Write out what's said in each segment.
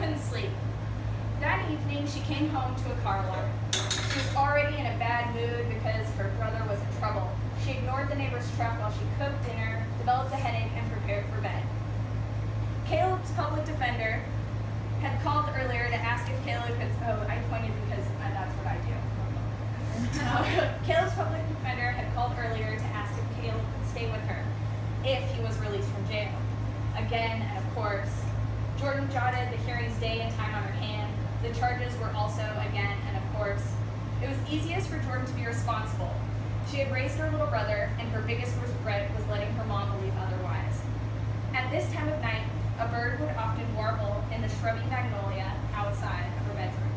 couldn't sleep. That evening, she came home to a car alarm. She was already in a bad mood because her brother was in trouble. She ignored the neighbor's truck while she cooked dinner, developed a headache, and prepared for bed. Caleb's public defender had called earlier to ask if Caleb could, I pointed because that's what I do. Caleb's public defender had called earlier to ask if Caleb could stay with her if he was released from jail. Again, and of course, Jordan jotted the hearing's day and time on her hand. The charges were also, again, and of course. It was easiest for Jordan to be responsible. She had raised her little brother, and her biggest regret was letting her mom believe otherwise. At this time of night, a bird would often warble in the shrubby magnolia outside of her bedroom.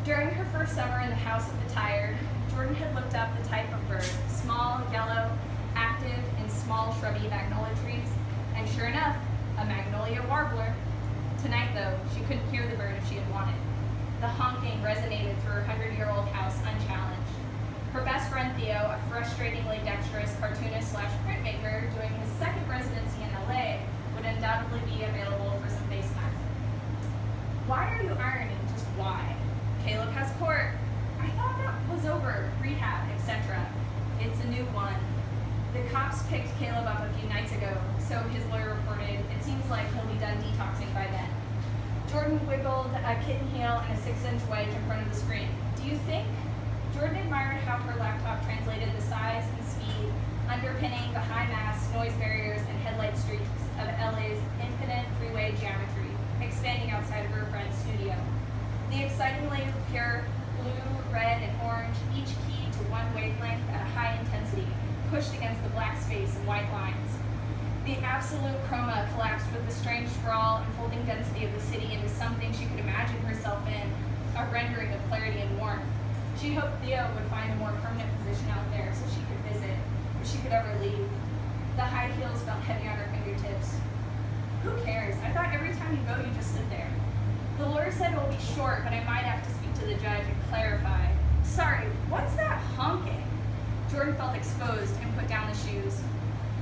During her first summer in the house of the tired, Jordan had looked up the type of bird, small, yellow, active in small shrubby magnolia trees, and sure enough, a magnolia warbler. Tonight, though, she couldn't hear the bird if she had wanted. The honking resonated through her 100-year-old house unchallenged. Her best friend Theo, a frustratingly dexterous cartoonist/printmaker doing his second residency in LA, would undoubtedly be available for some FaceTime. Why are you ironing? Just why? Caleb has court. I thought that was over. Rehab, etc. It's a new one. The cops picked Caleb up a few nights ago, so his lawyer reported. It seems like he'll be done detoxing by then. Jordan wiggled a kitten heel and a 6-inch wedge in front of the screen. Do you think? Jordan admired how her laptop translated the size and speed, underpinning the high mass, noise barriers, and headlight streaks of LA's infinite freeway geometry, expanding outside of her friend's studio. The excitingly pure blue, red, and orange, each keyed to one wavelength at a high intensity, pushed against the black space and white lines. The absolute chroma collapsed with the strange sprawl and folding density of the city into something she could imagine herself in, a rendering of clarity and warmth. She hoped Theo would find a more permanent position out there so she could visit, if she could ever leave. The high heels felt heavy on her fingertips. Who cares? I thought every time you go, you just sit there. The lawyer said it will be short, but I might have to speak to the judge and clarify. Sorry, what's that honking? Jordan felt exposed and put down the shoes.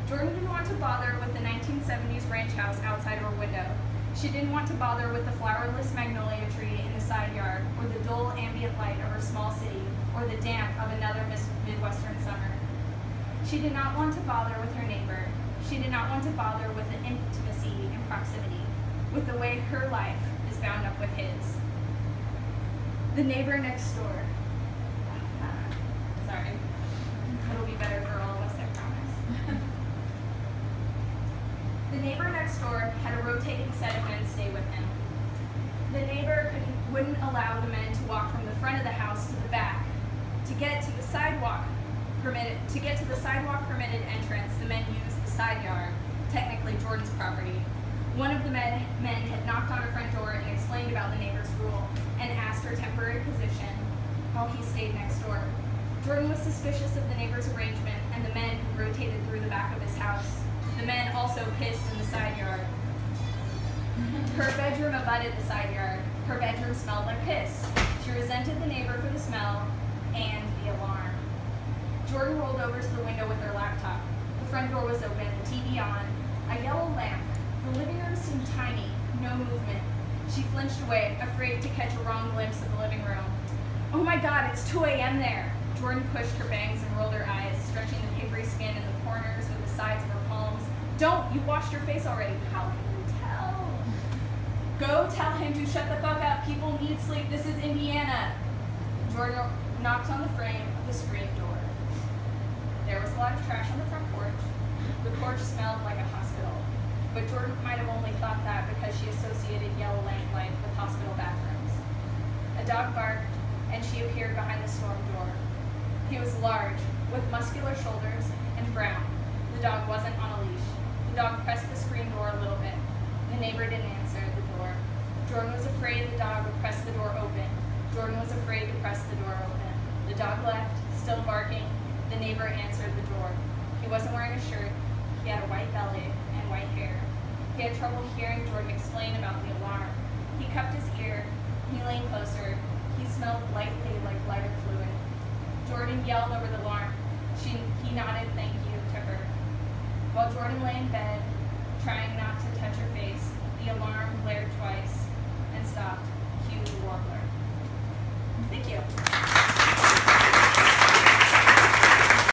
Jordan didn't want to bother with the 1970s ranch house outside of her window. She didn't want to bother with the flowerless magnolia tree in the side yard, or the dull ambient light of her small city, or the damp of another Midwestern summer. She did not want to bother with her neighbor. She did not want to bother with the intimacy and proximity, with the way her life is bound up with his. The neighbor next door. Sorry. It'll be better for all of us, I promise. The neighbor next door had a rotating set of men stay with him. The neighbor wouldn't allow the men to walk from the front of the house to the back. To get to the sidewalk permitted entrance, the men used the side yard, technically Jordan's property. One of the men had knocked on her front door and explained about the neighbor's rule and asked her temporary position while he stayed next door. Jordan was suspicious of the neighbor's arrangement and the men who rotated through the back of his house. The men also pissed in the side yard. Her bedroom abutted the side yard. Her bedroom smelled like piss. She resented the neighbor for the smell and the alarm. Jordan rolled over to the window with her laptop. The front door was open, the TV on, a yellow lamp. The living room seemed tiny, no movement. She flinched away, afraid to catch a wrong glimpse of the living room. Oh my God, it's 2 a.m. there. Jordan pushed her bangs and rolled her eyes, stretching the papery skin in the corners with the sides of her palms. Don't! You washed your face already. How can you tell? Go tell him to shut the fuck up. People need sleep. This is Indiana. Jordan knocked on the frame of the screen door. There was a lot of trash on the front porch. The porch smelled like a hospital. But Jordan might have only thought that because she associated yellow lamplight with hospital bathrooms. A dog barked, and she appeared behind the storm door. He was large, with muscular shoulders, and brown. The dog wasn't on a leash. The dog pressed the screen door a little bit. The neighbor didn't answer the door. Jordan was afraid the dog would press the door open. Jordan was afraid to press the door open. The dog left, still barking. The neighbor answered the door. He wasn't wearing a shirt. He had a white belly and white hair. He had trouble hearing Jordan explain about the alarm. He cupped his ear. He leaned closer. He smelled lightly like lighter fluid. Jordan yelled over the alarm. He nodded thank you to her. While Jordan lay in bed, trying not to touch her face,